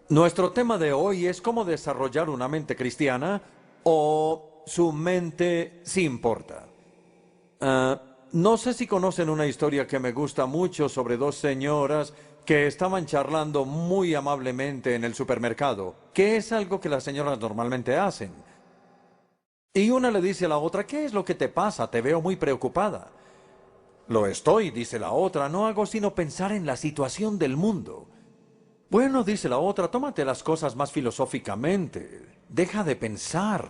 Nuestro tema de hoy es cómo desarrollar una mente cristiana o su mente sí importa. No sé si conocen una historia que me gusta mucho sobre dos señoras que estaban charlando muy amablemente en el supermercado, que es algo que las señoras normalmente hacen. Y una le dice a la otra, ¿qué es lo que te pasa? Te veo muy preocupada. Lo estoy, dice la otra, no hago sino pensar en la situación del mundo. Bueno, dice la otra, tómate las cosas más filosóficamente. Deja de pensar.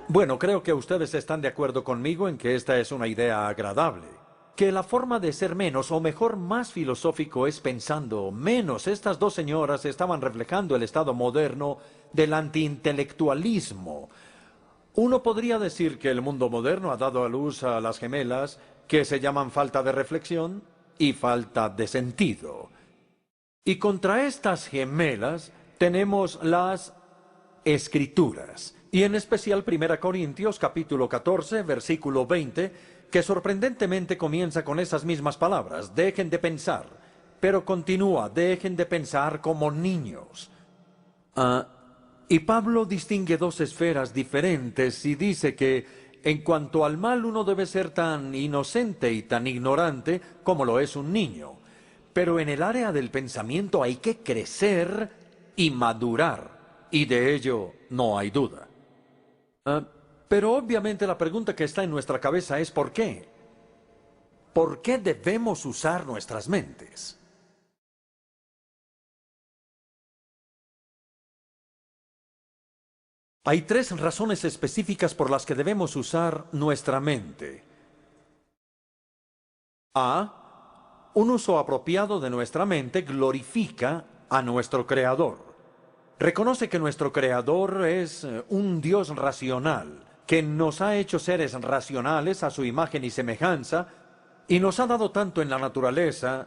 Bueno, creo que ustedes están de acuerdo conmigo en que esta es una idea agradable. Que la forma de ser menos, o mejor, más filosófico es pensando menos. Estas dos señoras estaban reflejando el estado moderno del antiintelectualismo. Uno podría decir que el mundo moderno ha dado a luz a las gemelas que se llaman falta de reflexión y falta de sentido. Y contra estas gemelas tenemos las Escrituras, y en especial 1 Corintios capítulo 14, versículo 20, que sorprendentemente comienza con esas mismas palabras, dejen de pensar, pero continúa, dejen de pensar como niños. Y Pablo distingue dos esferas diferentes y dice que en cuanto al mal uno debe ser tan inocente y tan ignorante como lo es un niño. Pero en el área del pensamiento hay que crecer y madurar, y de ello no hay duda. Pero obviamente la pregunta que está en nuestra cabeza es ¿por qué? ¿Por qué debemos usar nuestras mentes? Hay tres razones específicas por las que debemos usar nuestra mente. A. Un uso apropiado de nuestra mente glorifica a nuestro Creador. Reconoce que nuestro Creador es un Dios racional, que nos ha hecho seres racionales a su imagen y semejanza, y nos ha dado tanto en la naturaleza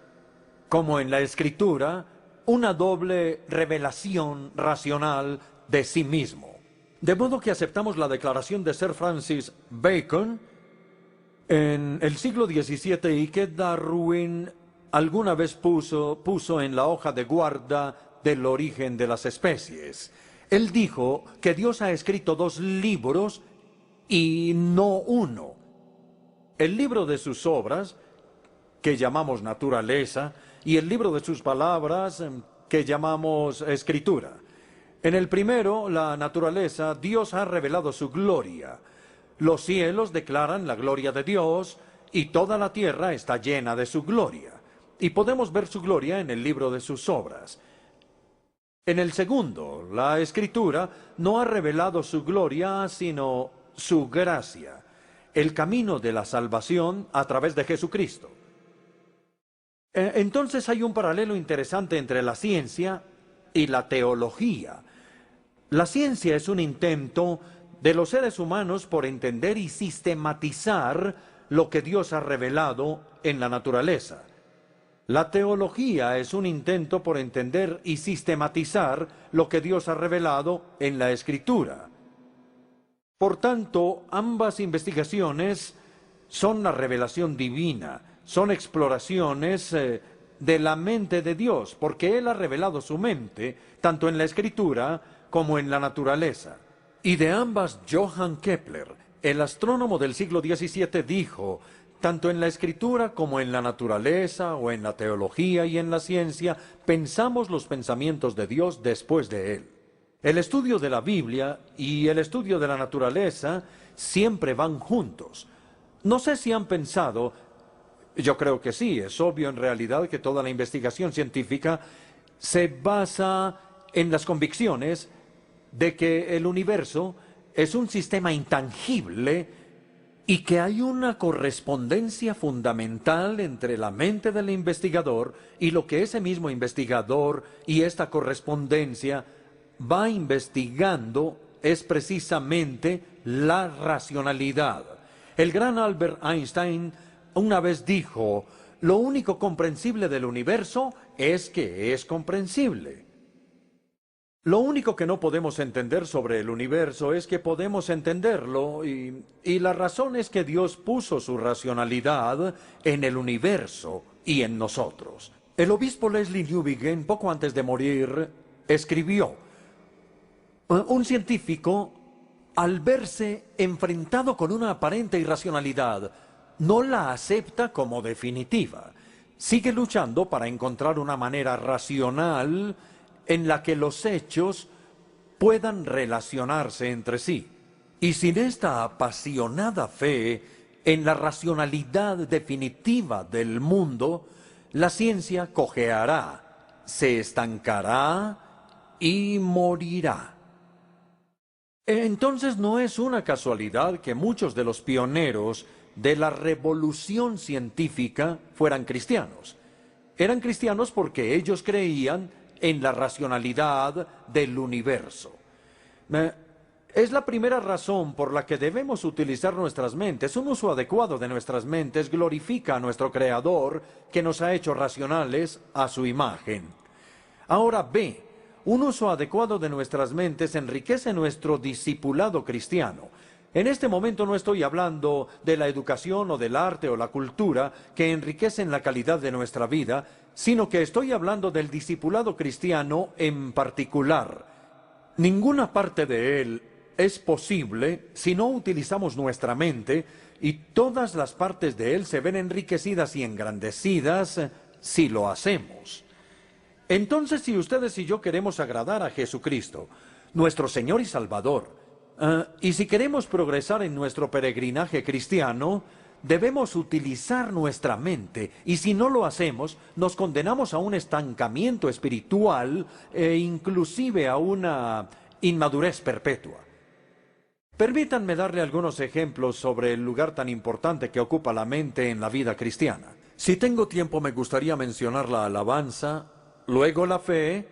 como en la Escritura una doble revelación racional de sí mismo. De modo que aceptamos la declaración de Sir Francis Bacon en el siglo XVII y que Darwin alguna vez puso en la hoja de guarda del origen de las especies. Él dijo que Dios ha escrito dos libros y no uno. El libro de sus obras, que llamamos naturaleza, y el libro de sus palabras, que llamamos escritura. En el primero, la naturaleza, Dios ha revelado su gloria. Los cielos declaran la gloria de Dios y toda la tierra está llena de su gloria. Y podemos ver su gloria en el libro de sus obras. En el segundo, la Escritura no ha revelado su gloria, sino su gracia, el camino de la salvación a través de Jesucristo. Entonces hay un paralelo interesante entre la ciencia y la teología. La ciencia es un intento de los seres humanos por entender y sistematizar lo que Dios ha revelado en la naturaleza. La teología es un intento por entender y sistematizar lo que Dios ha revelado en la Escritura. Por tanto, ambas investigaciones son la revelación divina, son exploraciones de la mente de Dios, porque Él ha revelado su mente, tanto en la Escritura como en la naturaleza. Y de ambas, Johann Kepler, el astrónomo del siglo XVII, dijo: tanto en la Escritura como en la naturaleza, o en la teología y en la ciencia, pensamos los pensamientos de Dios después de Él. El estudio de la Biblia y el estudio de la naturaleza siempre van juntos. No sé si han pensado, yo creo que sí, es obvio en realidad que toda la investigación científica se basa en las convicciones de que el universo es un sistema intangible y que hay una correspondencia fundamental entre la mente del investigador y lo que ese mismo investigador y esta correspondencia va investigando es precisamente la racionalidad. El gran Albert Einstein una vez dijo: lo único comprensible del universo es que es comprensible. Lo único que no podemos entender sobre el universo es que podemos entenderlo, y la razón es que Dios puso su racionalidad en el universo y en nosotros. El obispo Leslie Newbigin, poco antes de morir, escribió: un científico, al verse enfrentado con una aparente irracionalidad, no la acepta como definitiva. Sigue luchando para encontrar una manera racional en la que los hechos puedan relacionarse entre sí. Y sin esta apasionada fe en la racionalidad definitiva del mundo, la ciencia cojeará, se estancará y morirá. Entonces no es una casualidad que muchos de los pioneros de la revolución científica fueran cristianos. Eran cristianos porque ellos creían en la racionalidad del universo. Es la primera razón por la que debemos utilizar nuestras mentes. Un uso adecuado de nuestras mentes glorifica a nuestro Creador, que nos ha hecho racionales a su imagen. Ahora B, un uso adecuado de nuestras mentes enriquece nuestro discipulado cristiano. En este momento no estoy hablando de la educación o del arte o la cultura que enriquecen la calidad de nuestra vida, sino que estoy hablando del discipulado cristiano en particular. Ninguna parte de él es posible si no utilizamos nuestra mente, y todas las partes de él se ven enriquecidas y engrandecidas si lo hacemos. Entonces, si ustedes y yo queremos agradar a Jesucristo, nuestro Señor y Salvador, y si queremos progresar en nuestro peregrinaje cristiano, debemos utilizar nuestra mente, y si no lo hacemos, nos condenamos a un estancamiento espiritual e inclusive a una inmadurez perpetua. Permítanme darle algunos ejemplos sobre el lugar tan importante que ocupa la mente en la vida cristiana. Si tengo tiempo, me gustaría mencionar la alabanza, luego la fe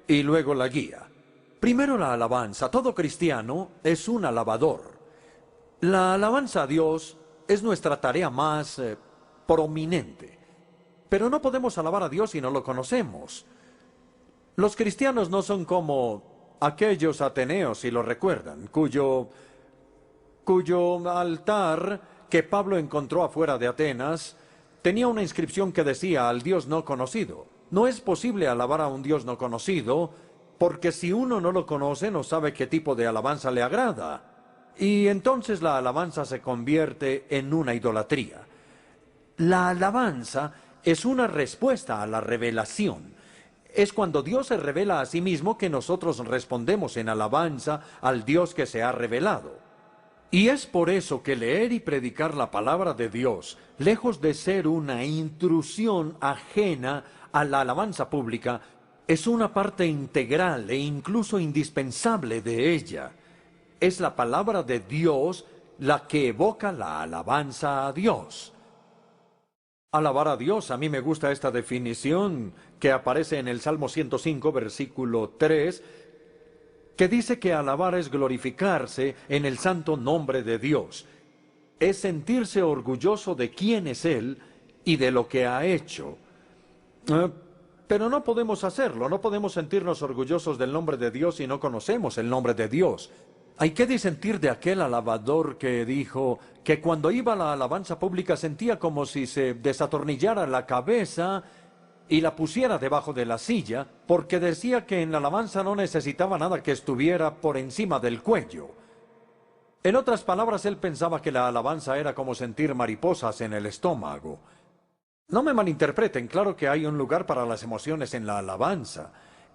y luego la guía. Primero la alabanza. Todo cristiano es un alabador. La alabanza a Dios es nuestra tarea más prominente. Pero no podemos alabar a Dios si no lo conocemos. Los cristianos no son como aquellos ateneos, si lo recuerdan, cuyo altar que Pablo encontró afuera de Atenas tenía una inscripción que decía: al Dios no conocido. No es posible alabar a un Dios no conocido, porque si uno no lo conoce, no sabe qué tipo de alabanza le agrada. Y entonces la alabanza se convierte en una idolatría. La alabanza es una respuesta a la revelación. Es cuando Dios se revela a sí mismo que nosotros respondemos en alabanza al Dios que se ha revelado. Y es por eso que leer y predicar la palabra de Dios, lejos de ser una intrusión ajena a la alabanza pública, es una parte integral e incluso indispensable de ella. Es la palabra de Dios la que evoca la alabanza a Dios. Alabar a Dios, a mí me gusta esta definición que aparece en el Salmo 105, versículo 3, que dice que alabar es glorificarse en el santo nombre de Dios. Es sentirse orgulloso de quién es Él y de lo que ha hecho. Pero no podemos hacerlo, no podemos sentirnos orgullosos del nombre de Dios si no conocemos el nombre de Dios. Hay que disentir de aquel alabador que dijo que cuando iba a la alabanza pública sentía como si se desatornillara la cabeza y la pusiera debajo de la silla, porque decía que en la alabanza no necesitaba nada que estuviera por encima del cuello. En otras palabras, él pensaba que la alabanza era como sentir mariposas en el estómago. No me malinterpreten, claro que hay un lugar para las emociones en la alabanza.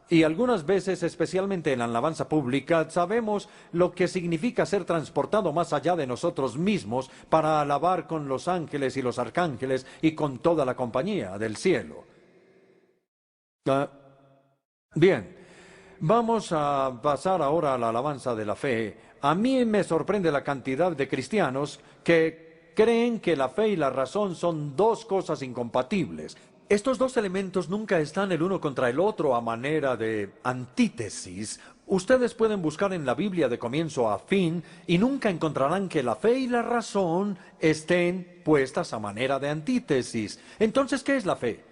Y algunas veces, especialmente en la alabanza pública, sabemos lo que significa ser transportado más allá de nosotros mismos para alabar con los ángeles y los arcángeles y con toda la compañía del cielo. Bien, vamos a pasar ahora a la alabanza de la fe. A mí me sorprende la cantidad de cristianos que creen que la fe y la razón son dos cosas incompatibles. Estos dos elementos nunca están el uno contra el otro a manera de antítesis. Ustedes pueden buscar en la Biblia de comienzo a fin y nunca encontrarán que la fe y la razón estén puestas a manera de antítesis. Entonces, ¿qué es la fe?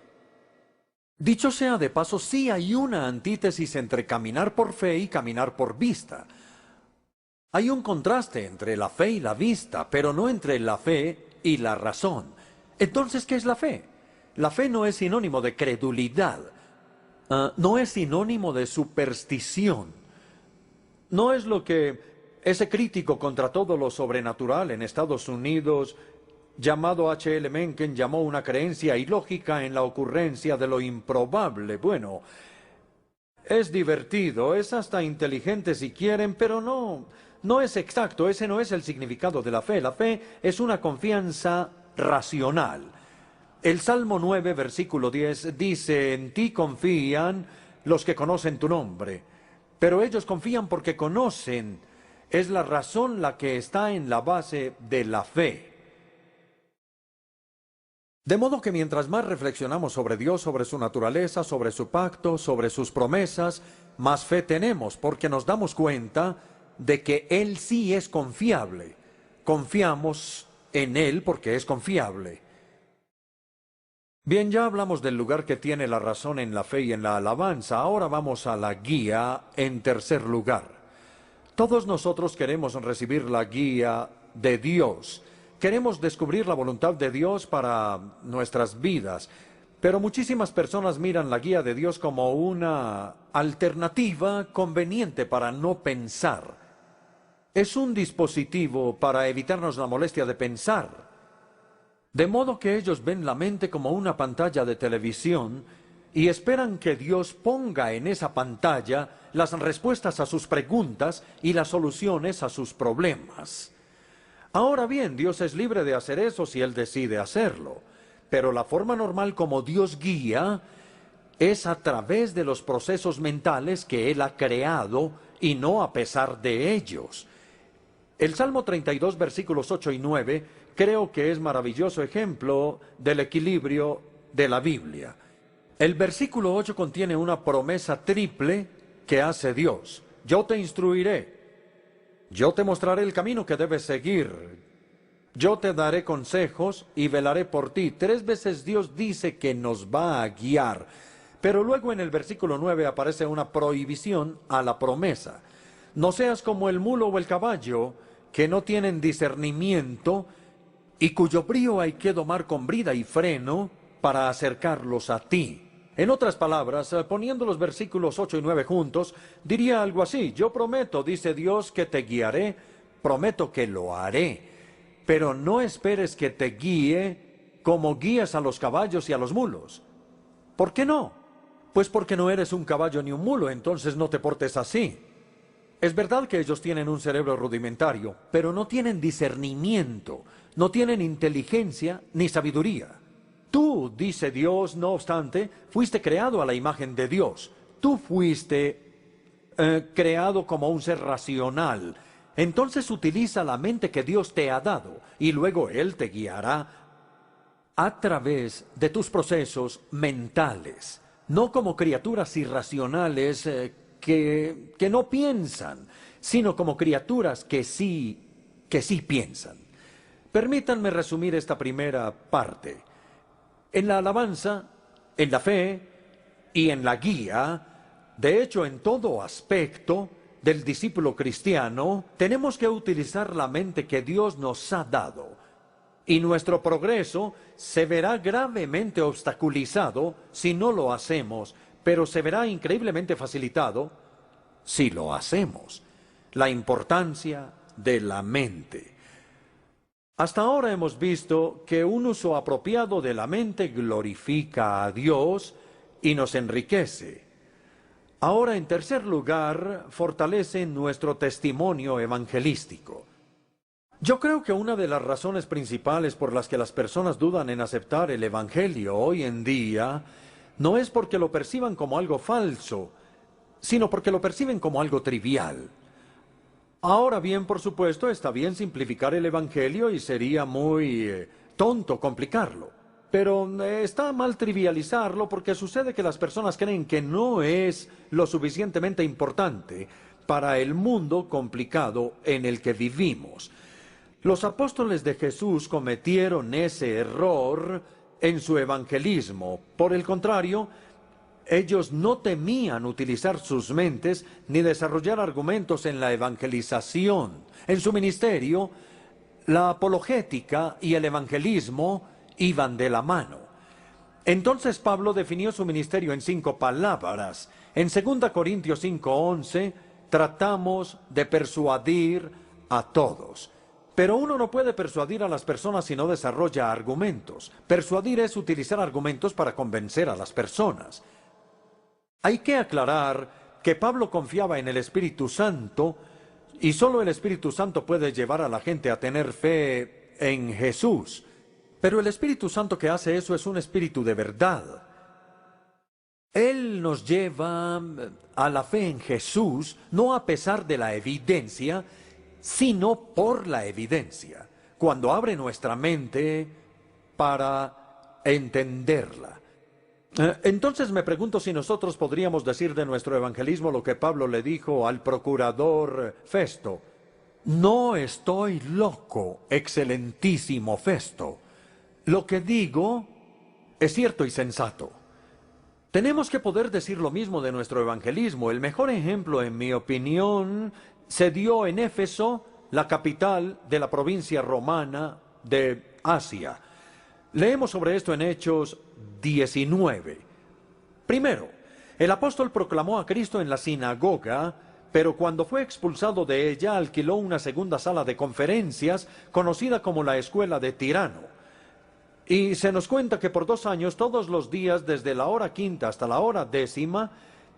Dicho sea de paso, sí hay una antítesis entre caminar por fe y caminar por vista. Hay un contraste entre la fe y la vista, pero no entre la fe y la razón. Entonces, ¿qué es la fe? La fe no es sinónimo de credulidad, no es sinónimo de superstición. No es lo que ese crítico contra todo lo sobrenatural en Estados Unidos, llamado H.L. Mencken, llamó una creencia ilógica en la ocurrencia de lo improbable. Bueno, es divertido, es hasta inteligente si quieren, pero no es exacto. Ese no es el significado de la fe. La fe es una confianza racional. El Salmo 9, versículo 10, dice: en ti confían los que conocen tu nombre. Pero ellos confían porque conocen. Es la razón la que está en la base de la fe. De modo que mientras más reflexionamos sobre Dios, sobre su naturaleza, sobre su pacto, sobre sus promesas, más fe tenemos, porque nos damos cuenta de que Él sí es confiable. Confiamos en Él porque es confiable. Bien, ya hablamos del lugar que tiene la razón en la fe y en la alabanza. Ahora vamos a la guía en tercer lugar. Todos nosotros queremos recibir la guía de Dios. Queremos descubrir la voluntad de Dios para nuestras vidas. Pero muchísimas personas miran la guía de Dios como una alternativa conveniente para no pensar. Es un dispositivo para evitarnos la molestia de pensar. De modo que ellos ven la mente como una pantalla de televisión y esperan que Dios ponga en esa pantalla las respuestas a sus preguntas y las soluciones a sus problemas. Ahora bien, Dios es libre de hacer eso si Él decide hacerlo, pero la forma normal como Dios guía es a través de los procesos mentales que Él ha creado y no a pesar de ellos. El Salmo 32, versículos 8 y 9, creo que es maravilloso ejemplo del equilibrio de la Biblia. El versículo 8 contiene una promesa triple que hace Dios. Yo te instruiré. Yo te mostraré el camino que debes seguir. Yo te daré consejos y velaré por ti. 3 veces Dios dice que nos va a guiar. Pero luego en el versículo 9 aparece una prohibición a la promesa. No seas como el mulo o el caballo, que no tienen discernimiento y cuyo brío hay que domar con brida y freno para acercarlos a ti. En otras palabras, poniendo los versículos 8 y 9 juntos, diría algo así: yo prometo, dice Dios, que te guiaré, prometo que lo haré, pero no esperes que te guíe como guías a los caballos y a los mulos. ¿Por qué no? Pues porque no eres un caballo ni un mulo, entonces no te portes así. Es verdad que ellos tienen un cerebro rudimentario, pero no tienen discernimiento, no tienen inteligencia ni sabiduría. Tú, dice Dios, no obstante, fuiste creado a la imagen de Dios. Tú fuiste creado como un ser racional. Entonces utiliza la mente que Dios te ha dado y luego Él te guiará a través de tus procesos mentales, no como criaturas irracionales que no piensan, sino como criaturas que sí piensan. Permítanme resumir esta primera parte. En la alabanza, en la fe y en la guía, de hecho en todo aspecto del discípulo cristiano, tenemos que utilizar la mente que Dios nos ha dado. Y nuestro progreso se verá gravemente obstaculizado si no lo hacemos, pero se verá increíblemente facilitado si lo hacemos. La importancia de la mente. Hasta ahora hemos visto que un uso apropiado de la mente glorifica a Dios y nos enriquece. Ahora, en tercer lugar, fortalece nuestro testimonio evangelístico. Yo creo que una de las razones principales por las que las personas dudan en aceptar el Evangelio hoy en día no es porque lo perciban como algo falso, sino porque lo perciben como algo trivial. Ahora bien, por supuesto, está bien simplificar el Evangelio y sería muy tonto complicarlo. Pero está mal trivializarlo porque sucede que las personas creen que no es lo suficientemente importante para el mundo complicado en el que vivimos. Los apóstoles de Jesús cometieron ese error en su evangelismo. Por el contrario, ellos no temían utilizar sus mentes ni desarrollar argumentos en la evangelización. En su ministerio, la apologética y el evangelismo iban de la mano. Entonces Pablo definió su ministerio en 5 palabras. En 2 Corintios 5:11 tratamos de persuadir a todos. Pero uno no puede persuadir a las personas si no desarrolla argumentos. Persuadir es utilizar argumentos para convencer a las personas. Hay que aclarar que Pablo confiaba en el Espíritu Santo y solo el Espíritu Santo puede llevar a la gente a tener fe en Jesús. Pero el Espíritu Santo que hace eso es un espíritu de verdad. Él nos lleva a la fe en Jesús, no a pesar de la evidencia, sino por la evidencia, cuando abre nuestra mente para entenderla. Entonces me pregunto si nosotros podríamos decir de nuestro evangelismo lo que Pablo le dijo al procurador Festo. No estoy loco, excelentísimo Festo. Lo que digo es cierto y sensato. Tenemos que poder decir lo mismo de nuestro evangelismo. El mejor ejemplo, en mi opinión, se dio en Éfeso, la capital de la provincia romana de Asia. Leemos sobre esto en Hechos 19. Primero, el apóstol proclamó a Cristo en la sinagoga, pero cuando fue expulsado de ella, alquiló una segunda sala de conferencias, conocida como la Escuela de Tirano. Y se nos cuenta que por 2 años, todos los días, desde la hora 5 hasta la hora 10,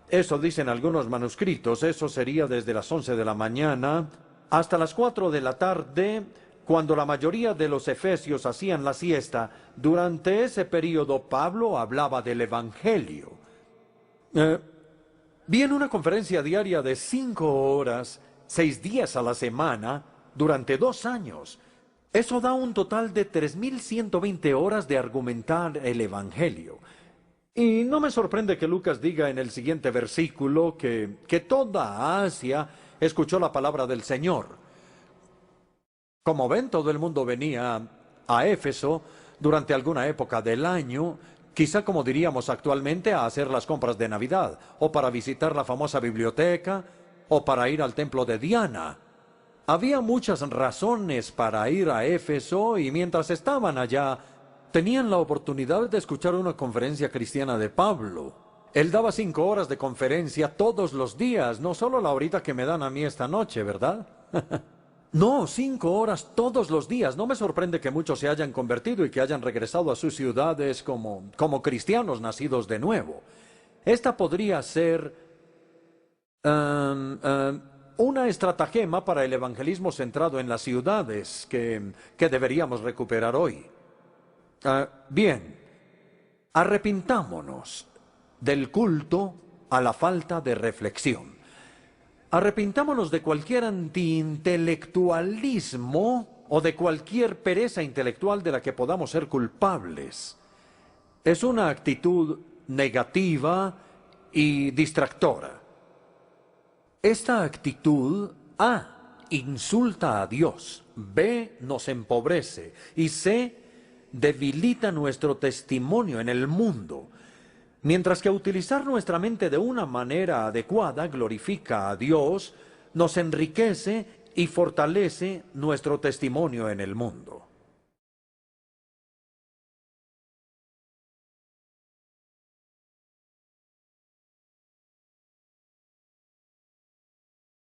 eso dicen algunos manuscritos, eso sería desde las 11 de la mañana hasta las 4 de la tarde, cuando la mayoría de los efesios hacían la siesta. Durante ese periodo Pablo hablaba del Evangelio. Vi en una conferencia diaria de 5 horas, 6 días a la semana, durante 2 años. Eso da un total de 3.120 horas de argumentar el Evangelio. Y no me sorprende que Lucas diga en el siguiente versículo que toda Asia escuchó la palabra del Señor. Como ven, todo el mundo venía a Éfeso durante alguna época del año, quizá como diríamos actualmente, a hacer las compras de Navidad, o para visitar la famosa biblioteca, o para ir al templo de Diana. Había muchas razones para ir a Éfeso y mientras estaban allá, tenían la oportunidad de escuchar una conferencia cristiana de Pablo. Él daba 5 horas de conferencia todos los días, no solo la horita que me dan a mí esta noche, ¿verdad? No, 5 horas todos los días. No me sorprende que muchos se hayan convertido y que hayan regresado a sus ciudades como cristianos nacidos de nuevo. Esta podría ser una estratagema para el evangelismo centrado en las ciudades que deberíamos recuperar hoy. Bien, arrepintámonos del culto a la falta de reflexión. Arrepintámonos de cualquier antiintelectualismo o de cualquier pereza intelectual de la que podamos ser culpables. Es una actitud negativa y distractora. Esta actitud, A, insulta a Dios, B, nos empobrece y C, debilita nuestro testimonio en el mundo. Mientras que utilizar nuestra mente de una manera adecuada glorifica a Dios, nos enriquece y fortalece nuestro testimonio en el mundo.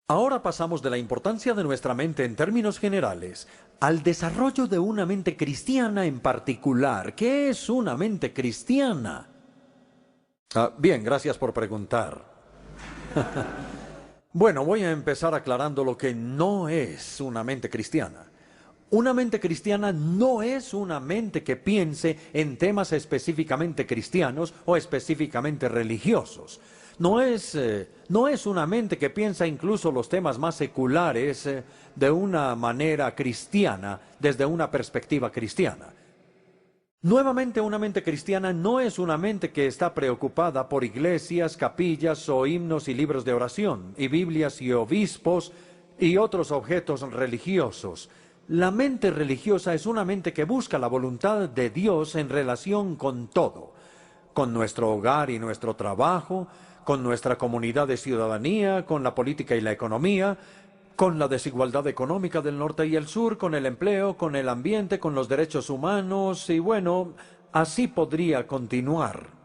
Ahora pasamos de la importancia de nuestra mente en términos generales al desarrollo de una mente cristiana en particular. ¿Qué es una mente cristiana? Bien, gracias por preguntar. Bueno, voy a empezar aclarando lo que no es una mente cristiana. Una mente cristiana no es una mente que piense en temas específicamente cristianos o específicamente religiosos. No es una mente que piensa incluso los temas más seculares de una manera cristiana, desde una perspectiva cristiana. Nuevamente, una mente cristiana no es una mente que está preocupada por iglesias, capillas o himnos y libros de oración, y Biblias y obispos y otros objetos religiosos. La mente religiosa es una mente que busca la voluntad de Dios en relación con todo, con nuestro hogar y nuestro trabajo, con nuestra comunidad de ciudadanía, con la política y la economía, con la desigualdad económica del norte y el sur, con el empleo, con el ambiente, con los derechos humanos y bueno, así podría continuar.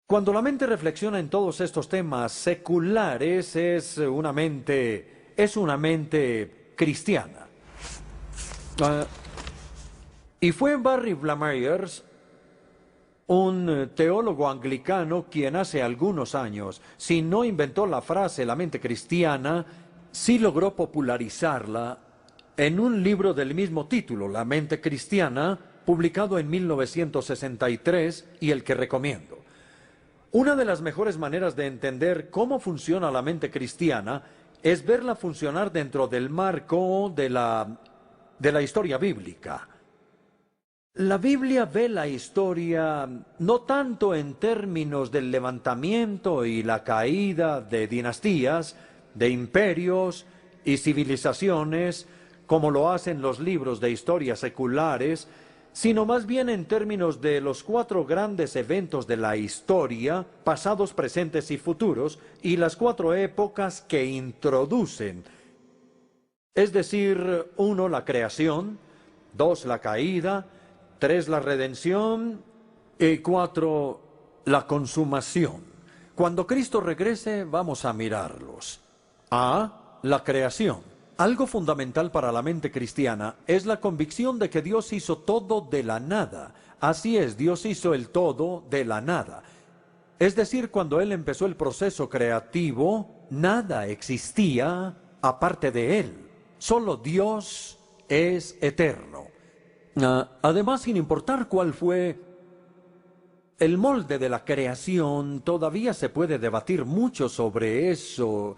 Cuando la mente reflexiona en todos estos temas seculares, es una mente cristiana. Y fue Barry Blamires, un teólogo anglicano, quien hace algunos años, si no inventó la frase la mente cristiana, sí logró popularizarla en un libro del mismo título, La mente cristiana, publicado en 1963 y el que recomiendo. Una de las mejores maneras de entender cómo funciona la mente cristiana es verla funcionar dentro del marco de la historia bíblica. La Biblia ve la historia no tanto en términos del levantamiento y la caída de dinastías, de imperios y civilizaciones, como lo hacen los libros de historia seculares, sino más bien en términos de los 4 grandes eventos de la historia, pasados, presentes y futuros, y las 4 épocas que introducen. Es decir, 1, la creación; 2, la caída; 3, la redención; y 4, la consumación. Cuando Cristo regrese, vamos a mirarlos. A, la creación. Algo fundamental para la mente cristiana es la convicción de que Dios hizo todo de la nada. Así es, Dios hizo el todo de la nada. Es decir, cuando Él empezó el proceso creativo, nada existía aparte de Él. Solo Dios es eterno. Además, sin importar cuál fue el molde de la creación, todavía se puede debatir mucho sobre eso.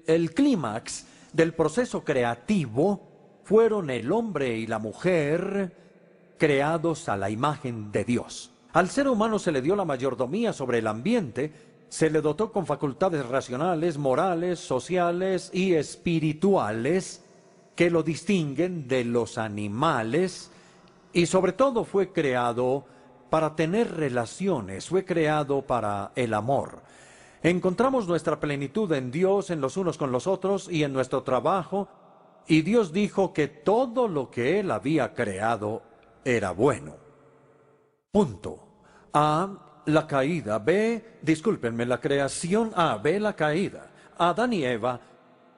El clímax del proceso creativo fueron el hombre y la mujer creados a la imagen de Dios. Al ser humano se le dio la mayordomía sobre el ambiente, se le dotó con facultades racionales, morales, sociales y espirituales que lo distinguen de los animales, y sobre todo fue creado para tener relaciones, fue creado para el amor. Encontramos nuestra plenitud en Dios, en los unos con los otros y en nuestro trabajo, y Dios dijo que todo lo que Él había creado era bueno. Punto. A, la caída. B, discúlpenme, la creación. A, B, la caída. Adán y Eva,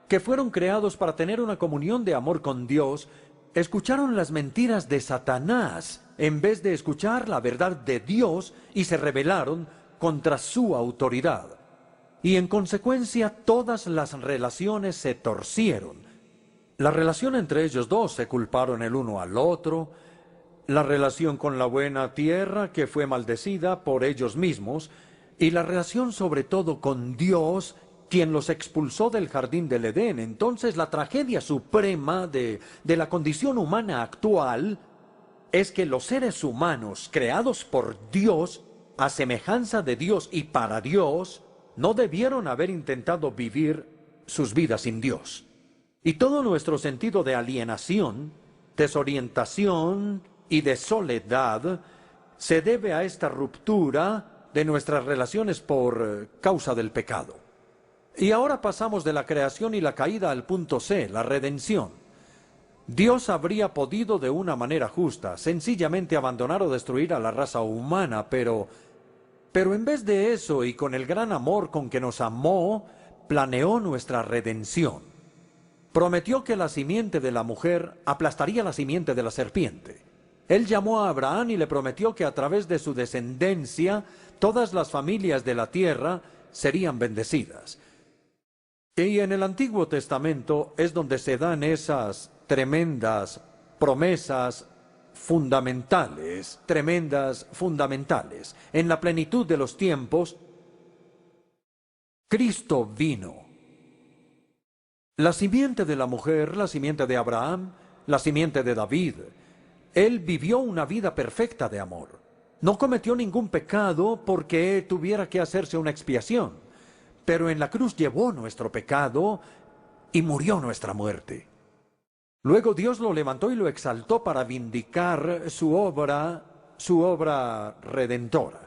que fueron creados para tener una comunión de amor con Dios, escucharon las mentiras de Satanás en vez de escuchar la verdad de Dios y se rebelaron contra su autoridad. Y en consecuencia todas las relaciones se torcieron. La relación entre ellos dos, se culparon el uno al otro. La relación con la buena tierra, que fue maldecida por ellos mismos. Y la relación sobre todo con Dios, quien los expulsó del jardín del Edén. Entonces la tragedia suprema de la condición humana actual es que los seres humanos creados por Dios, a semejanza de Dios y para Dios, no debieron haber intentado vivir sus vidas sin Dios. Y todo nuestro sentido de alienación, desorientación y de soledad se debe a esta ruptura de nuestras relaciones por causa del pecado. Y ahora pasamos de la creación y la caída al punto C, la redención. Dios habría podido de una manera justa, sencillamente abandonar o destruir a la raza humana, pero en vez de eso, y con el gran amor con que nos amó, planeó nuestra redención. Prometió que la simiente de la mujer aplastaría la simiente de la serpiente. Él llamó a Abraham y le prometió que a través de su descendencia, todas las familias de la tierra serían bendecidas. Y en el Antiguo Testamento es donde se dan esas tremendas promesas fundamentales, tremendas fundamentales. En la plenitud de los tiempos, Cristo vino. La simiente de la mujer, la simiente de Abraham, la simiente de David. Él vivió una vida perfecta de amor. No cometió ningún pecado porque tuviera que hacerse una expiación. Pero en la cruz llevó nuestro pecado y murió nuestra muerte. Luego Dios lo levantó y lo exaltó para vindicar su obra redentora.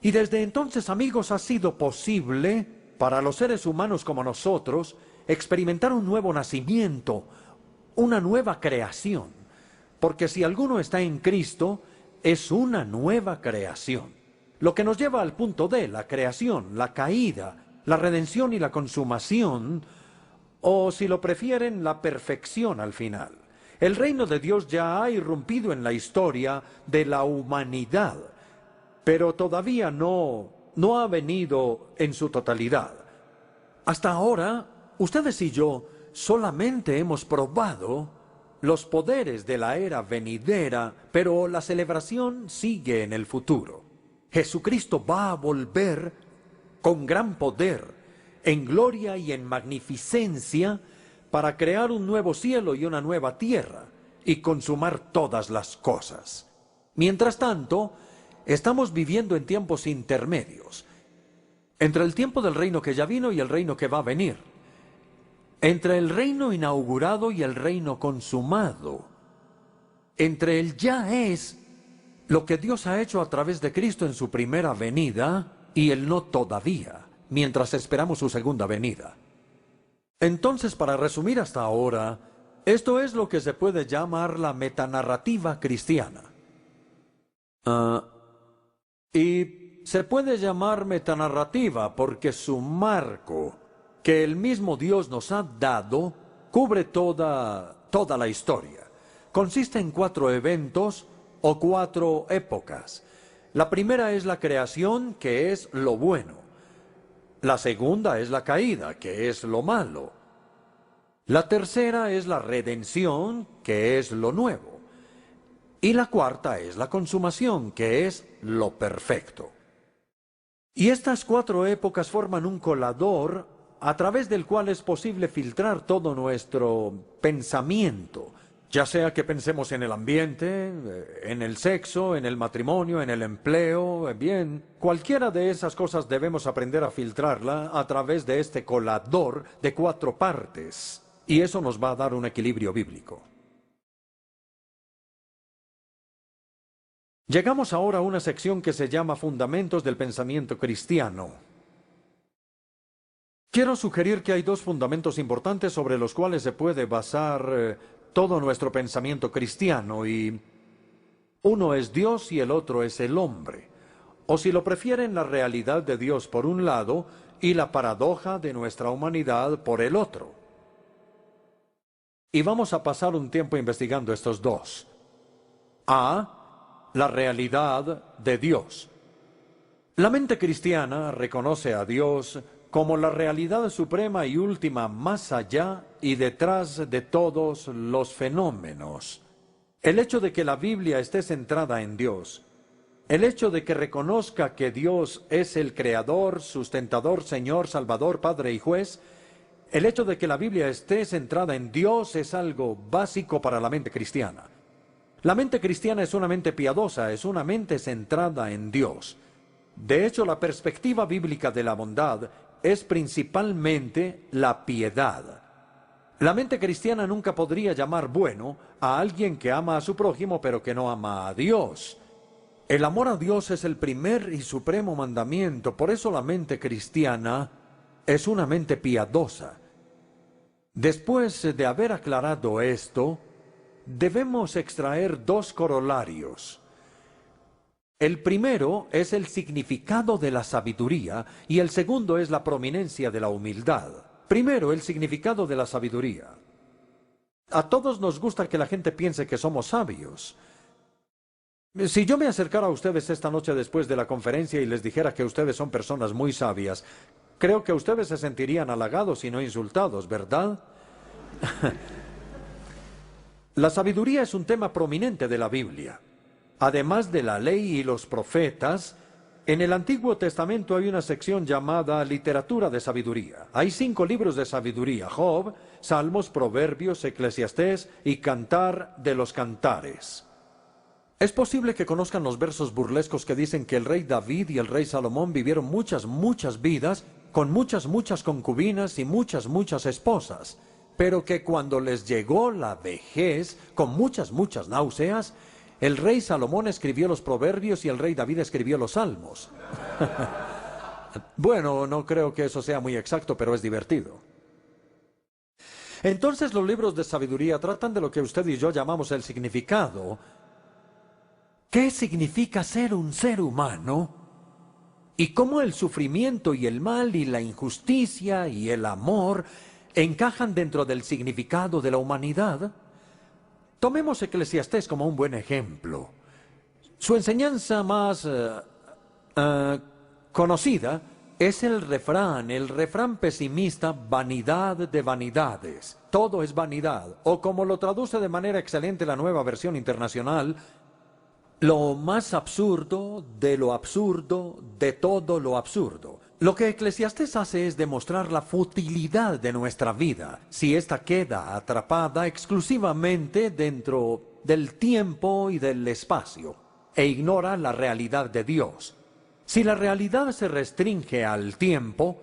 Y desde entonces, amigos, ha sido posible para los seres humanos como nosotros experimentar un nuevo nacimiento, una nueva creación. porque si alguno está en Cristo, es una nueva creación. Lo que nos lleva al punto D, la creación, la caída, la redención y la consumación, o si lo prefieren, la perfección al final. El reino de Dios ya ha irrumpido en la historia de la humanidad, pero todavía no ha venido en su totalidad. Hasta ahora, ustedes y yo solamente hemos probado los poderes de la era venidera, pero la celebración sigue en el futuro. Jesucristo va a volver con gran poder, en gloria y en magnificencia, para crear un nuevo cielo y una nueva tierra, y consumar todas las cosas. Mientras tanto, estamos viviendo en tiempos intermedios, entre el tiempo del reino que ya vino y el reino que va a venir, entre el reino inaugurado y el reino consumado, entre el ya es, lo que Dios ha hecho a través de Cristo en su primera venida, y el no todavía, mientras esperamos su segunda venida. Entonces, para resumir hasta ahora, esto es lo que se puede llamar la metanarrativa cristiana. Y se puede llamar metanarrativa porque su marco, que el mismo Dios nos ha dado, cubre toda la historia. Consiste en 4 eventos o 4 épocas. La primera es la creación, que es lo bueno. La segunda es la caída, que es lo malo. La tercera es la redención, que es lo nuevo. Y la cuarta es la consumación, que es lo perfecto. Y estas 4 épocas forman un colador a través del cual es posible filtrar todo nuestro pensamiento, ya sea que pensemos en el ambiente, en el sexo, en el matrimonio, en el empleo, bien, cualquiera de esas cosas debemos aprender a filtrarla a través de este colador de 4 partes, y eso nos va a dar un equilibrio bíblico. Llegamos ahora a una sección que se llama Fundamentos del Pensamiento Cristiano. Quiero sugerir que hay 2 fundamentos importantes sobre los cuales se puede basar todo nuestro pensamiento cristiano, y uno es Dios y el otro es el hombre, o si lo prefieren, la realidad de Dios por un lado y la paradoja de nuestra humanidad por el otro. Y vamos a pasar un tiempo investigando estos 2. A, la realidad de Dios. La mente cristiana reconoce a Dios como la realidad suprema y última más allá y detrás de todos los fenómenos. El hecho de que la Biblia esté centrada en Dios, el hecho de que reconozca que Dios es el Creador, Sustentador, Señor, Salvador, Padre y Juez, el hecho de que la Biblia esté centrada en Dios es algo básico para la mente cristiana. La mente cristiana es una mente piadosa, es una mente centrada en Dios. De hecho, la perspectiva bíblica de la bondad es principalmente la piedad. La mente cristiana nunca podría llamar bueno a alguien que ama a su prójimo pero que no ama a Dios. El amor a Dios es el primer y supremo mandamiento, por eso la mente cristiana es una mente piadosa. Después de haber aclarado esto, debemos extraer 2 corolarios. El primero es el significado de la sabiduría y el segundo es la prominencia de la humildad. Primero, el significado de la sabiduría. A todos nos gusta que la gente piense que somos sabios. Si yo me acercara a ustedes esta noche después de la conferencia y les dijera que ustedes son personas muy sabias, creo que ustedes se sentirían halagados y no insultados, ¿verdad? La sabiduría es un tema prominente de la Biblia. Además de la ley y los profetas, en el Antiguo Testamento hay una sección llamada literatura de sabiduría. Hay 5 libros de sabiduría: Job, Salmos, Proverbios, Eclesiastés y Cantar de los Cantares. Es posible que conozcan los versos burlescos que dicen que el rey David y el rey Salomón vivieron muchas vidas, con muchas concubinas y muchas esposas, pero que cuando les llegó la vejez, con muchas náuseas, el rey Salomón escribió los Proverbios y el rey David escribió los Salmos. Bueno, no creo que eso sea muy exacto, pero es divertido. Entonces los libros de sabiduría tratan de lo que usted y yo llamamos el significado. ¿Qué significa ser un ser humano? Y cómo el sufrimiento y el mal y la injusticia y el amor encajan dentro del significado de la humanidad. Tomemos Eclesiastés como un buen ejemplo. Su enseñanza más conocida es el refrán pesimista, vanidad de vanidades. Todo es vanidad. O como lo traduce de manera excelente la Nueva Versión Internacional, lo más absurdo, de todo lo absurdo. Lo que Eclesiastés hace es demostrar la futilidad de nuestra vida, si ésta queda atrapada exclusivamente dentro del tiempo y del espacio, e ignora la realidad de Dios. Si la realidad se restringe al tiempo,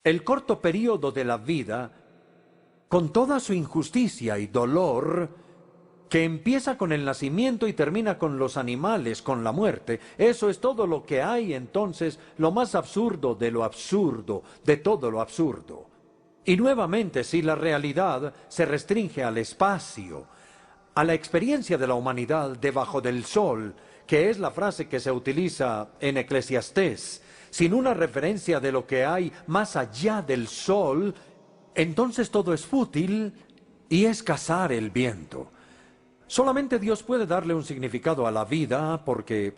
el corto período de la vida, con toda su injusticia y dolor, que empieza con el nacimiento y termina con los animales, con la muerte, eso es todo lo que hay entonces, lo más absurdo, de todo lo absurdo. Y nuevamente, si la realidad se restringe al espacio, a la experiencia de la humanidad debajo del sol, que es la frase que se utiliza en Eclesiastés, sin una referencia de lo que hay más allá del sol, entonces todo es fútil y es cazar el viento. Solamente Dios puede darle un significado a la vida porque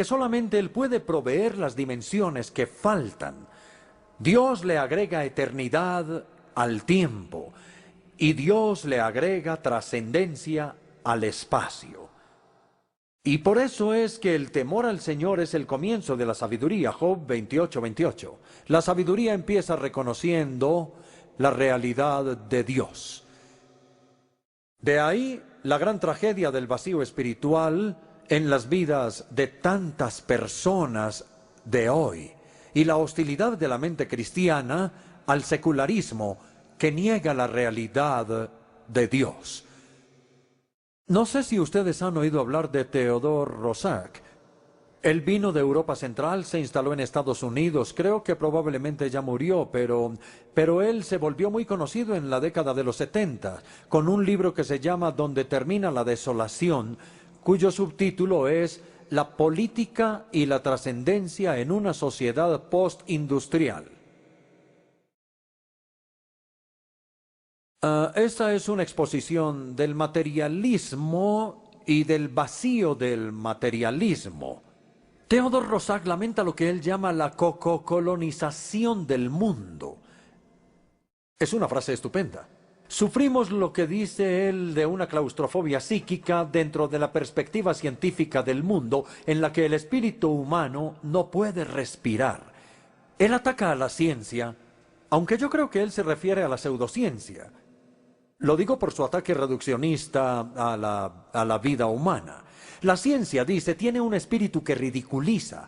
solamente Él puede proveer las dimensiones que faltan. Dios le agrega eternidad al tiempo y Dios le agrega trascendencia al espacio. Y por eso es que el temor al Señor es el comienzo de la sabiduría. Job 28:28. La sabiduría empieza reconociendo la realidad de Dios. De ahí la gran tragedia del vacío espiritual en las vidas de tantas personas de hoy y la hostilidad de la mente cristiana al secularismo que niega la realidad de Dios. No sé si ustedes han oído hablar de Theodore Roszak. Él vino de Europa Central, se instaló en Estados Unidos, creo que probablemente ya murió, pero él se volvió muy conocido en la década de los 70, con un libro que se llama Donde termina la desolación, cuyo subtítulo es La política y la trascendencia en una sociedad postindustrial. Esta es una exposición del materialismo y del vacío del materialismo. Theodore Roszak lamenta lo que él llama la colonización del mundo. Es una frase estupenda. Sufrimos lo que dice él de una claustrofobia psíquica dentro de la perspectiva científica del mundo en la que el espíritu humano no puede respirar. Él ataca a la ciencia, aunque yo creo que él se refiere a la pseudociencia. Lo digo por su ataque reduccionista a la vida humana. La ciencia, dice, tiene un espíritu que ridiculiza.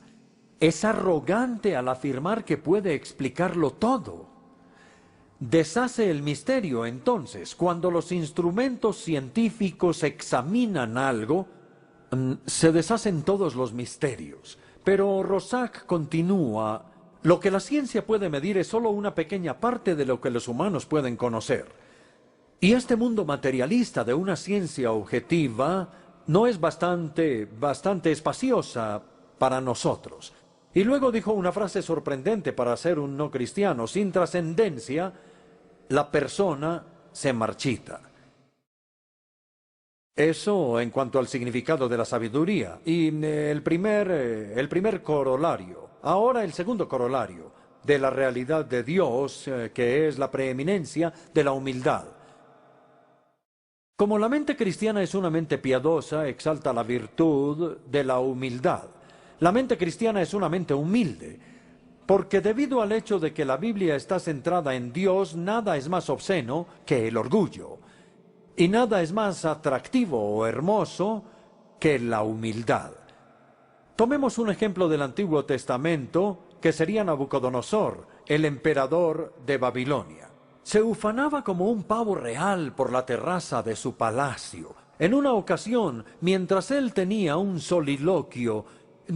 Es arrogante al afirmar que puede explicarlo todo. Deshace el misterio, entonces, cuando los instrumentos científicos examinan algo, se deshacen todos los misterios. Pero Roszak continúa, lo que la ciencia puede medir es solo una pequeña parte de lo que los humanos pueden conocer. Y este mundo materialista de una ciencia objetiva no es bastante espaciosa para nosotros. Y luego dijo una frase sorprendente para ser un no cristiano: sin trascendencia, la persona se marchita. Eso en cuanto al significado de la sabiduría. Y el primer corolario. Ahora el segundo corolario de la realidad de Dios, que es la preeminencia de la humildad. Como la mente cristiana es una mente piadosa, exalta la virtud de la humildad. La mente cristiana es una mente humilde, porque debido al hecho de que la Biblia está centrada en Dios, nada es más obsceno que el orgullo, y nada es más atractivo o hermoso que la humildad. Tomemos un ejemplo del Antiguo Testamento, que sería Nabucodonosor, el emperador de Babilonia. Se ufanaba como un pavo real por la terraza de su palacio. En una ocasión, mientras él tenía un soliloquio,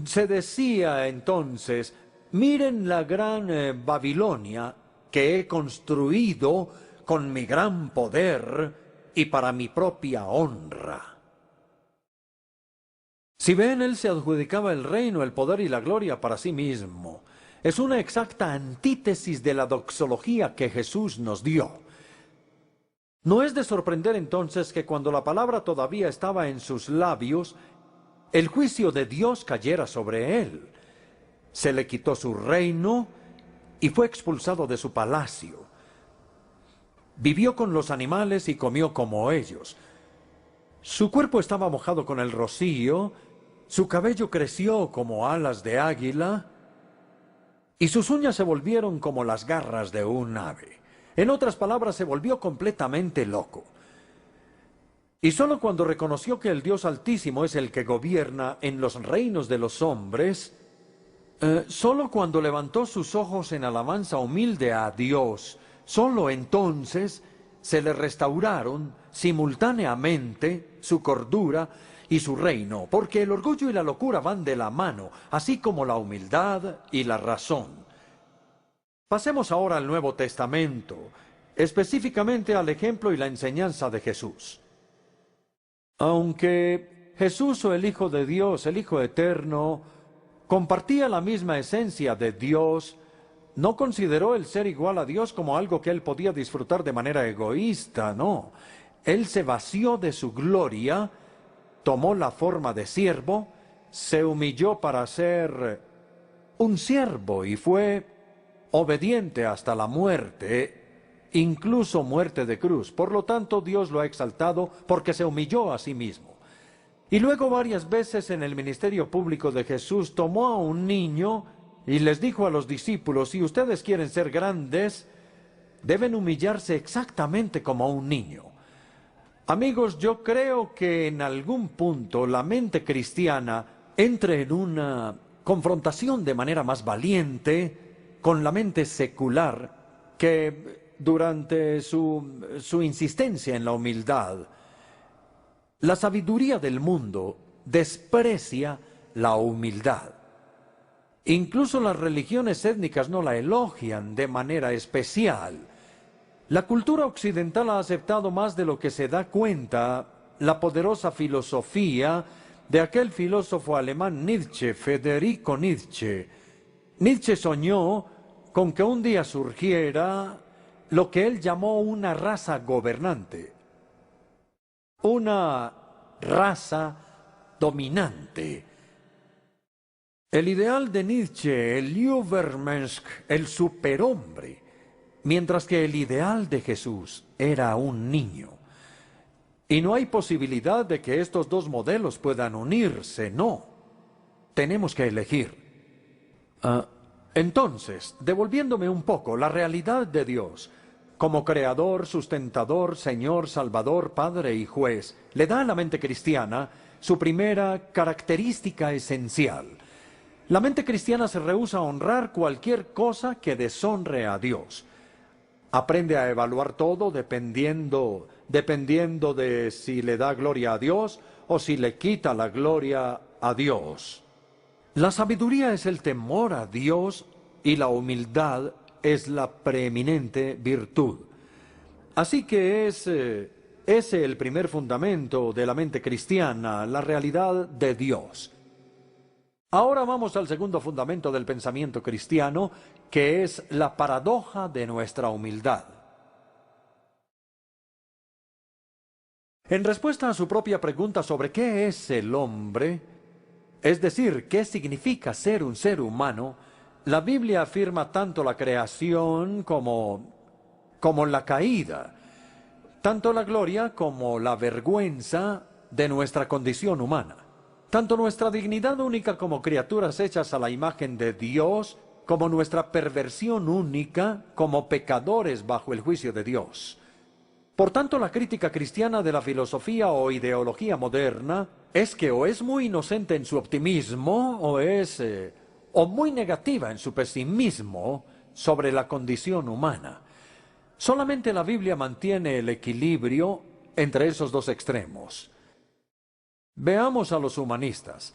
se decía entonces: miren la gran Babilonia, que he construido con mi gran poder y para mi propia honra. Si bien él se adjudicaba el reino, el poder y la gloria para sí mismo, es una exacta antítesis de la doxología que Jesús nos dio. No es de sorprender entonces que cuando la palabra todavía estaba en sus labios, el juicio de Dios cayera sobre él. Se le quitó su reino y fue expulsado de su palacio. Vivió con los animales y comió como ellos. Su cuerpo estaba mojado con el rocío, su cabello creció como alas de águila, y sus uñas se volvieron como las garras de un ave. En otras palabras, se volvió completamente loco. Y solo cuando reconoció que el Dios Altísimo es el que gobierna en los reinos de los hombres, solo cuando levantó sus ojos en alabanza humilde a Dios, solo entonces se le restauraron simultáneamente su cordura y su reino, porque el orgullo y la locura van de la mano, así como la humildad y la razón. Pasemos ahora al Nuevo Testamento, específicamente al ejemplo y la enseñanza de Jesús. Aunque Jesús, o el Hijo de Dios, el Hijo eterno, compartía la misma esencia de Dios, no consideró el ser igual a Dios como algo que él podía disfrutar de manera egoísta, no. Él se vació de su gloria, tomó la forma de siervo, se humilló para ser un siervo y fue obediente hasta la muerte, incluso muerte de cruz. Por lo tanto, Dios lo ha exaltado porque se humilló a sí mismo. Y luego varias veces en el ministerio público de Jesús tomó a un niño y les dijo a los discípulos: si ustedes quieren ser grandes, deben humillarse exactamente como un niño. Amigos, yo creo que en algún punto la mente cristiana entre en una confrontación de manera más valiente con la mente secular, que durante su insistencia en la humildad, la sabiduría del mundo desprecia la humildad. Incluso las religiones étnicas no la elogian de manera especial. La cultura occidental ha aceptado más de lo que se da cuenta la poderosa filosofía de aquel filósofo alemán Nietzsche, Federico Nietzsche. Nietzsche soñó con que un día surgiera lo que él llamó una raza gobernante, una raza dominante. El ideal de Nietzsche, el Übermensch, el superhombre, mientras que el ideal de Jesús era un niño. Y no hay posibilidad de que estos dos modelos puedan unirse, no. Tenemos que elegir. Entonces, devolviéndome un poco la realidad de Dios, como creador, sustentador, Señor, Salvador, Padre y Juez, le da a la mente cristiana su primera característica esencial. La mente cristiana se rehúsa a honrar cualquier cosa que deshonre a Dios. Aprende a evaluar todo dependiendo de si le da gloria a Dios o si le quita la gloria a Dios. La sabiduría es el temor a Dios y la humildad es la preeminente virtud. Así que es ese el primer fundamento de la mente cristiana, la realidad de Dios. Ahora vamos al segundo fundamento del pensamiento cristiano, que es la paradoja de nuestra humildad. En respuesta a su propia pregunta sobre qué es el hombre, es decir, qué significa ser un ser humano, la Biblia afirma tanto la creación como la caída, tanto la gloria como la vergüenza de nuestra condición humana, tanto nuestra dignidad única como criaturas hechas a la imagen de Dios, como nuestra perversión única como pecadores bajo el juicio de Dios. Por tanto, la crítica cristiana de la filosofía o ideología moderna es que o es muy inocente en su optimismo o muy negativa en su pesimismo sobre la condición humana. Solamente la Biblia mantiene el equilibrio entre esos dos extremos. Veamos a los humanistas.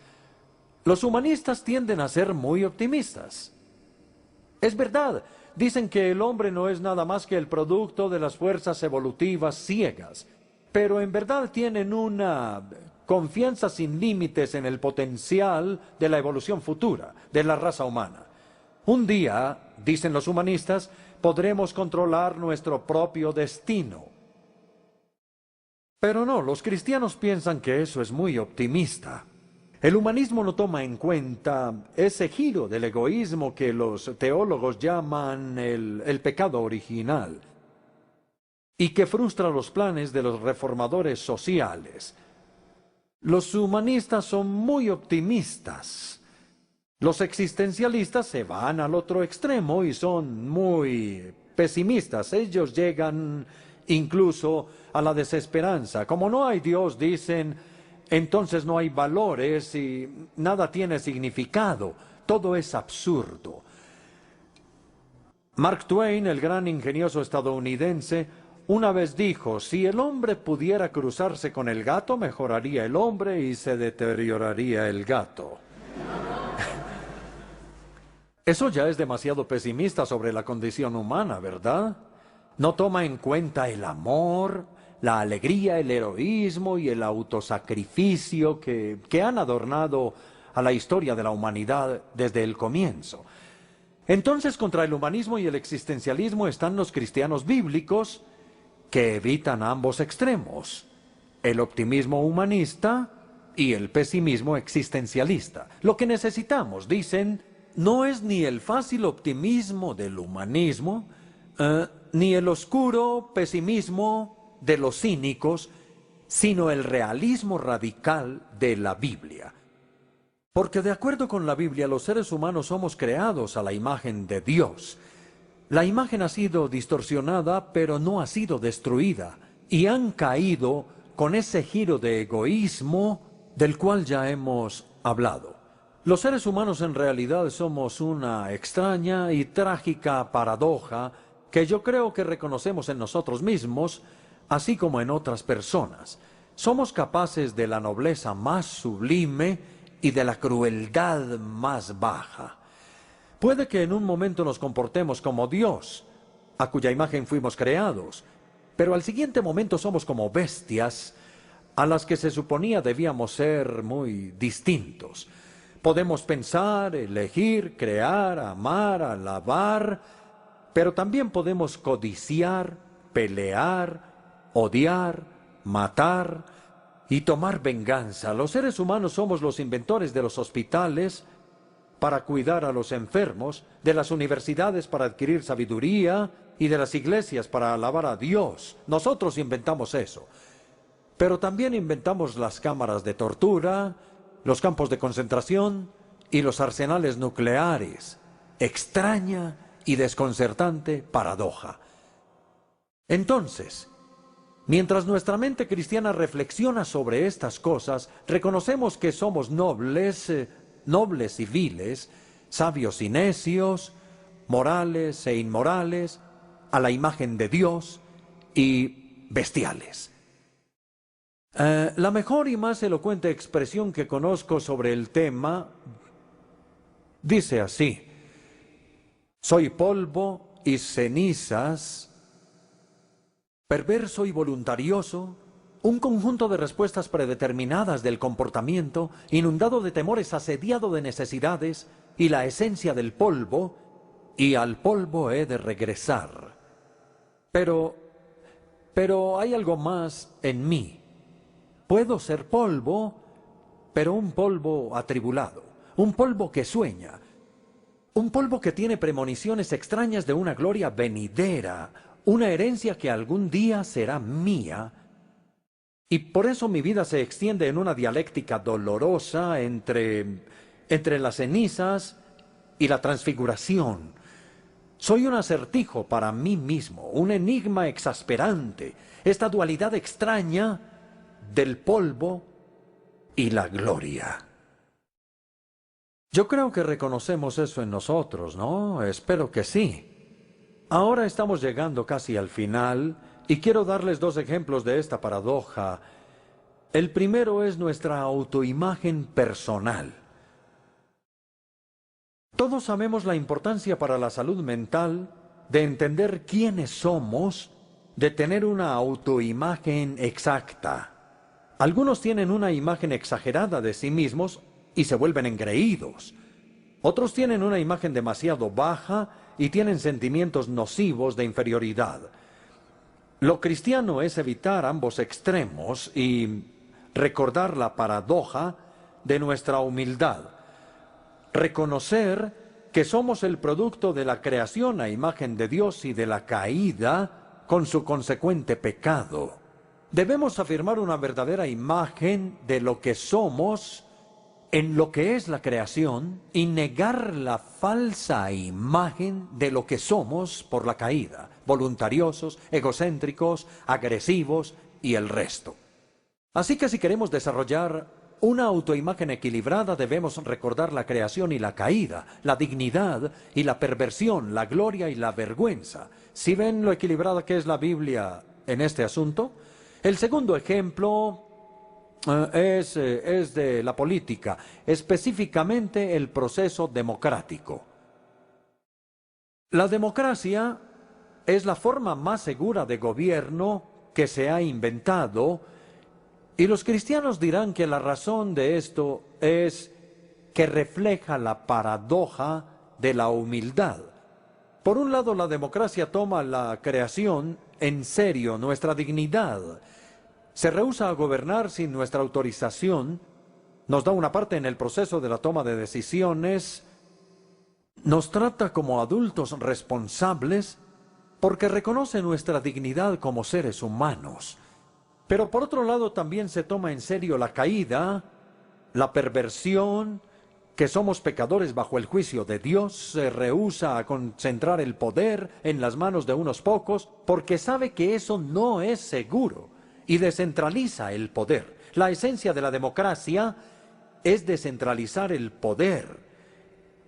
Los humanistas tienden a ser muy optimistas. Es verdad, dicen que el hombre no es nada más que el producto de las fuerzas evolutivas ciegas, pero en verdad tienen una confianza sin límites en el potencial de la evolución futura de la raza humana. Un día, dicen los humanistas, podremos controlar nuestro propio destino. Pero no, los cristianos piensan que eso es muy optimista. El humanismo no toma en cuenta ese giro del egoísmo que los teólogos llaman el pecado original y que frustra los planes de los reformadores sociales. Los humanistas son muy optimistas. Los existencialistas se van al otro extremo y son muy pesimistas. Ellos llegan incluso a la desesperanza. Como no hay Dios, dicen, entonces no hay valores y nada tiene significado. Todo es absurdo. Mark Twain, el gran ingenioso estadounidense, una vez dijo, si el hombre pudiera cruzarse con el gato, mejoraría el hombre y se deterioraría el gato. Eso ya es demasiado pesimista sobre la condición humana, ¿verdad? No toma en cuenta el amor, la alegría, el heroísmo y el autosacrificio que han adornado a la historia de la humanidad desde el comienzo. Entonces, contra el humanismo y el existencialismo están los cristianos bíblicos que evitan ambos extremos, el optimismo humanista y el pesimismo existencialista. Lo que necesitamos, dicen, no es ni el fácil optimismo del humanismo, ni el oscuro pesimismo de los cínicos, sino el realismo radical de la Biblia. Porque de acuerdo con la Biblia, los seres humanos somos creados a la imagen de Dios. La imagen ha sido distorsionada, pero no ha sido destruida, y han caído con ese giro de egoísmo del cual ya hemos hablado. Los seres humanos en realidad somos una extraña y trágica paradoja que yo creo que reconocemos en nosotros mismos, así como en otras personas. Somos capaces de la nobleza más sublime y de la crueldad más baja. Puede que en un momento nos comportemos como Dios, a cuya imagen fuimos creados, pero al siguiente momento somos como bestias a las que se suponía debíamos ser muy distintos. Podemos pensar, elegir, crear, amar, alabar, pero también podemos codiciar, pelear, odiar, matar y tomar venganza. Los seres humanos somos los inventores de los hospitales para cuidar a los enfermos, de las universidades para adquirir sabiduría y de las iglesias para alabar a Dios. Nosotros inventamos eso. Pero también inventamos las cámaras de tortura, los campos de concentración y los arsenales nucleares. Extraña y desconcertante paradoja. Entonces, mientras nuestra mente cristiana reflexiona sobre estas cosas, reconocemos que somos nobles y viles, sabios y necios, morales e inmorales, a la imagen de Dios y bestiales. La mejor y más elocuente expresión que conozco sobre el tema dice así: soy polvo y cenizas, perverso y voluntarioso, un conjunto de respuestas predeterminadas del comportamiento, inundado de temores, asediado de necesidades, y la esencia del polvo, y al polvo he de regresar. Pero hay algo más en mí. Puedo ser polvo, pero un polvo atribulado, un polvo que sueña, un polvo que tiene premoniciones extrañas de una gloria venidera, una herencia que algún día será mía. Y por eso mi vida se extiende en una dialéctica dolorosa entre las cenizas y la transfiguración. Soy un acertijo para mí mismo, un enigma exasperante, esta dualidad extraña del polvo y la gloria. Yo creo que reconocemos eso en nosotros, ¿no? Espero que sí. Ahora estamos llegando casi al final y quiero darles dos ejemplos de esta paradoja. El primero es nuestra autoimagen personal. Todos sabemos la importancia para la salud mental de entender quiénes somos, de tener una autoimagen exacta. Algunos tienen una imagen exagerada de sí mismos y se vuelven engreídos. Otros tienen una imagen demasiado baja y tienen sentimientos nocivos de inferioridad. Lo cristiano es evitar ambos extremos y recordar la paradoja de nuestra humildad. Reconocer que somos el producto de la creación a imagen de Dios y de la caída con su consecuente pecado. Debemos afirmar una verdadera imagen de lo que somos en lo que es la creación y negar la falsa imagen de lo que somos por la caída, voluntariosos, egocéntricos, agresivos y el resto. Así que si queremos desarrollar una autoimagen equilibrada, debemos recordar la creación y la caída, la dignidad y la perversión, la gloria y la vergüenza. ¿Sí ven lo equilibrada que es la Biblia en este asunto? El segundo ejemplo es de la política, específicamente el proceso democrático. La democracia es la forma más segura de gobierno que se ha inventado, y los cristianos dirán que la razón de esto es que refleja la paradoja de la humildad. Por un lado, la democracia toma la creación en serio, nuestra dignidad. Se rehúsa a gobernar sin nuestra autorización, nos da una parte en el proceso de la toma de decisiones, nos trata como adultos responsables porque reconoce nuestra dignidad como seres humanos. Pero por otro lado también se toma en serio la caída, la perversión, que somos pecadores bajo el juicio de Dios. Se rehúsa a concentrar el poder en las manos de unos pocos porque sabe que eso no es seguro y descentraliza el poder. La esencia de la democracia es descentralizar el poder,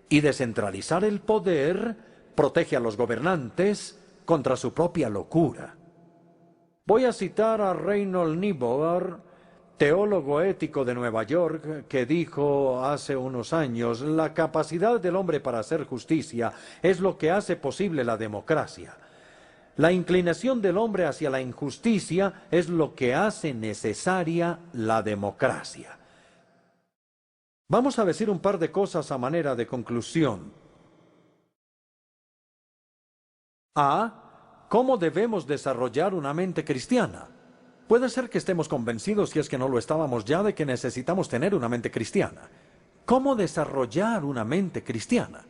y descentralizar el poder protege a los gobernantes contra su propia locura. Voy a citar a Reinhold Niebuhr, teólogo ético de Nueva York, que dijo hace unos años: la capacidad del hombre para hacer justicia es lo que hace posible la democracia. La inclinación del hombre hacia la injusticia es lo que hace necesaria la democracia. Vamos a decir un par de cosas a manera de conclusión. ¿Cómo debemos desarrollar una mente cristiana? Puede ser que estemos convencidos, si es que no lo estábamos ya, de que necesitamos tener una mente cristiana. ¿Cómo desarrollar una mente cristiana?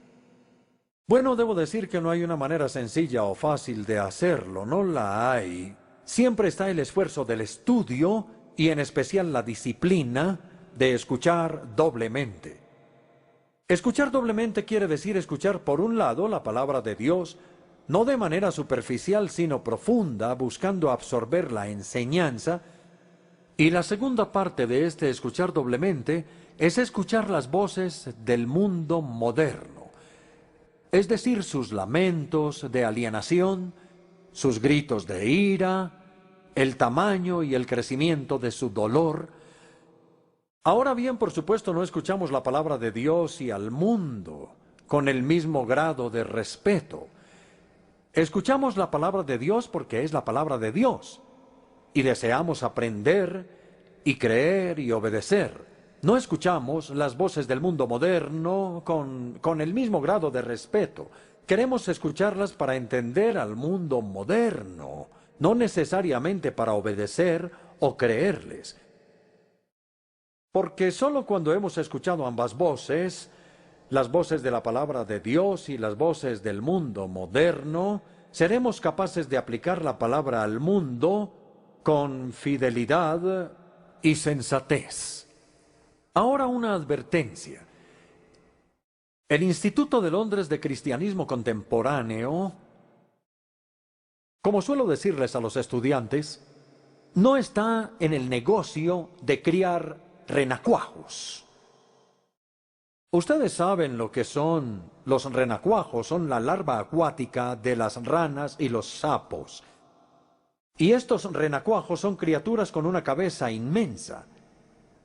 Bueno, debo decir que no hay una manera sencilla o fácil de hacerlo, no la hay. Siempre está el esfuerzo del estudio y en especial la disciplina de escuchar doblemente. Escuchar doblemente quiere decir escuchar por un lado la palabra de Dios, no de manera superficial sino profunda, buscando absorber la enseñanza. Y la segunda parte de este escuchar doblemente es escuchar las voces del mundo moderno, es decir, sus lamentos de alienación, sus gritos de ira, el tamaño y el crecimiento de su dolor. Ahora bien, por supuesto, no escuchamos la palabra de Dios y al mundo con el mismo grado de respeto. Escuchamos la palabra de Dios porque es la palabra de Dios y deseamos aprender y creer y obedecer. No escuchamos las voces del mundo moderno con el mismo grado de respeto. Queremos escucharlas para entender al mundo moderno, no necesariamente para obedecer o creerles. Porque solo cuando hemos escuchado ambas voces, las voces de la palabra de Dios y las voces del mundo moderno, seremos capaces de aplicar la palabra al mundo con fidelidad y sensatez. Ahora una advertencia. El Instituto de Londres de Cristianismo Contemporáneo, como suelo decirles a los estudiantes, no está en el negocio de criar renacuajos. Ustedes saben lo que son los renacuajos, son la larva acuática de las ranas y los sapos. Y estos renacuajos son criaturas con una cabeza inmensa,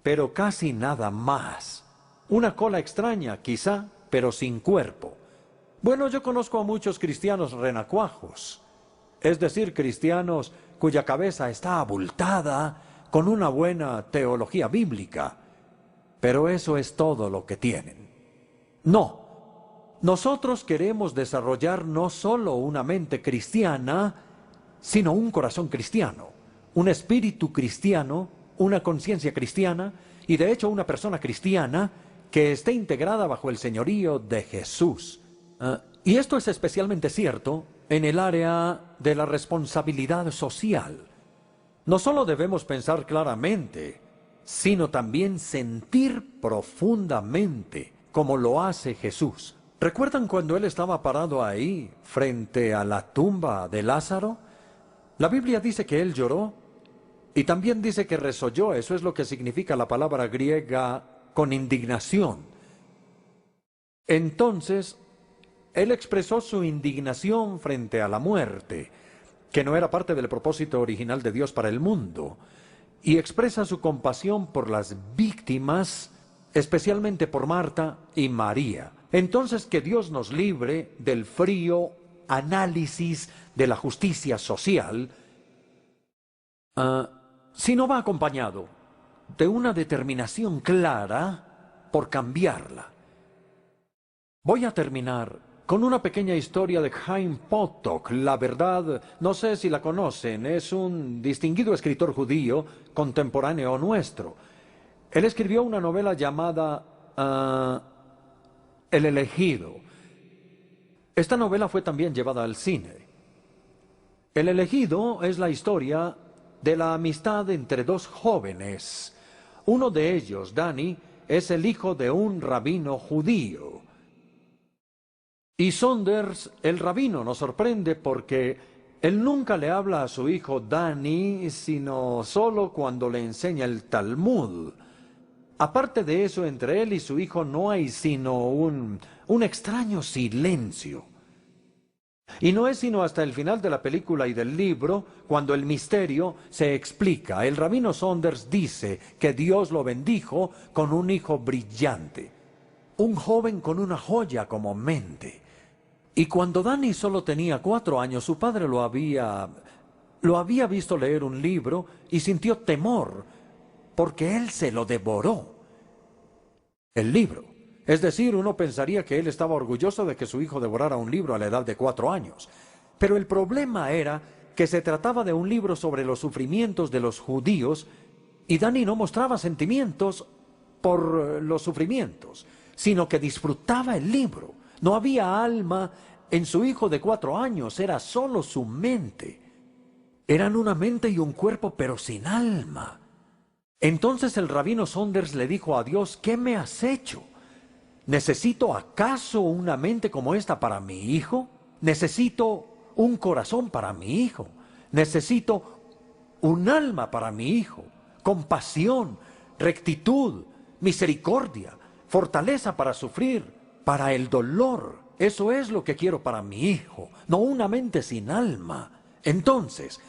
pero casi nada más. Una cola extraña, quizá, pero sin cuerpo. Bueno, yo conozco a muchos cristianos renacuajos, es decir, cristianos cuya cabeza está abultada con una buena teología bíblica, pero eso es todo lo que tienen. No, nosotros queremos desarrollar no solo una mente cristiana, sino un corazón cristiano, un espíritu cristiano, una conciencia cristiana y de hecho una persona cristiana que esté integrada bajo el señorío de Jesús. Y esto es especialmente cierto en el área de la responsabilidad social. No solo debemos pensar claramente, sino también sentir profundamente, como lo hace Jesús. ¿Recuerdan cuando Él estaba parado ahí, frente a la tumba de Lázaro? La Biblia dice que Él lloró, y también dice que resolló. Eso es lo que significa la palabra griega con indignación. Entonces, Él expresó su indignación frente a la muerte, que no era parte del propósito original de Dios para el mundo, y expresa su compasión por las víctimas, especialmente por Marta y María. Entonces, que Dios nos libre del frío análisis de la justicia social, si no va acompañado de una determinación clara por cambiarla. Voy a terminar con una pequeña historia de Chaim Potok. La verdad, no sé si la conocen, es un distinguido escritor judío contemporáneo nuestro. Él escribió una novela llamada El elegido. Esta novela fue también llevada al cine. El elegido es la historia de la amistad entre dos jóvenes. Uno de ellos, Dani, es el hijo de un rabino judío. Y Saunders, el rabino, nos sorprende porque él nunca le habla a su hijo Dani, sino solo cuando le enseña el Talmud. Aparte de eso, entre él y su hijo no hay sino un extraño silencio. Y no es sino hasta el final de la película y del libro, cuando el misterio se explica. El rabino Saunders dice que Dios lo bendijo con un hijo brillante, un joven con una joya como mente. Y cuando Dani solo tenía 4 años, su padre lo había visto leer un libro y sintió temor, porque él se lo devoró. El libro. Es decir, uno pensaría que él estaba orgulloso de que su hijo devorara un libro a la edad de 4 años. Pero el problema era que se trataba de un libro sobre los sufrimientos de los judíos, y Dani no mostraba sentimientos por los sufrimientos, sino que disfrutaba el libro. No había alma en su hijo de 4 años, era solo su mente. Eran una mente y un cuerpo, pero sin alma. Entonces el rabino Saunders le dijo a Dios: ¿qué me has hecho? ¿Necesito acaso una mente como esta para mi hijo? ¿Necesito un corazón para mi hijo? ¿Necesito un alma para mi hijo? Compasión, rectitud, misericordia, fortaleza para sufrir, para el dolor. Eso es lo que quiero para mi hijo, no una mente sin alma. Entonces,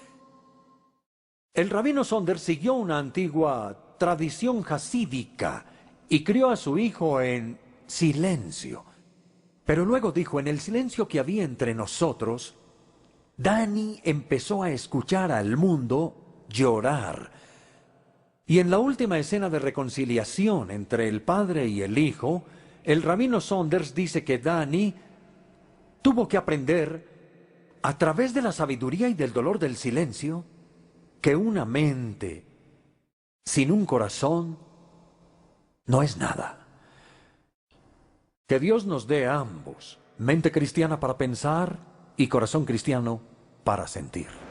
el rabino Saunders siguió una antigua tradición jasídica y crió a su hijo en silencio. Pero luego dijo: en el silencio que había entre nosotros, Dani empezó a escuchar al mundo llorar. Y en la última escena de reconciliación entre el padre y el hijo, el rabino Saunders dice que Dani tuvo que aprender, a través de la sabiduría y del dolor del silencio, que una mente sin un corazón no es nada. Que Dios nos dé a ambos mente cristiana para pensar y corazón cristiano para sentir.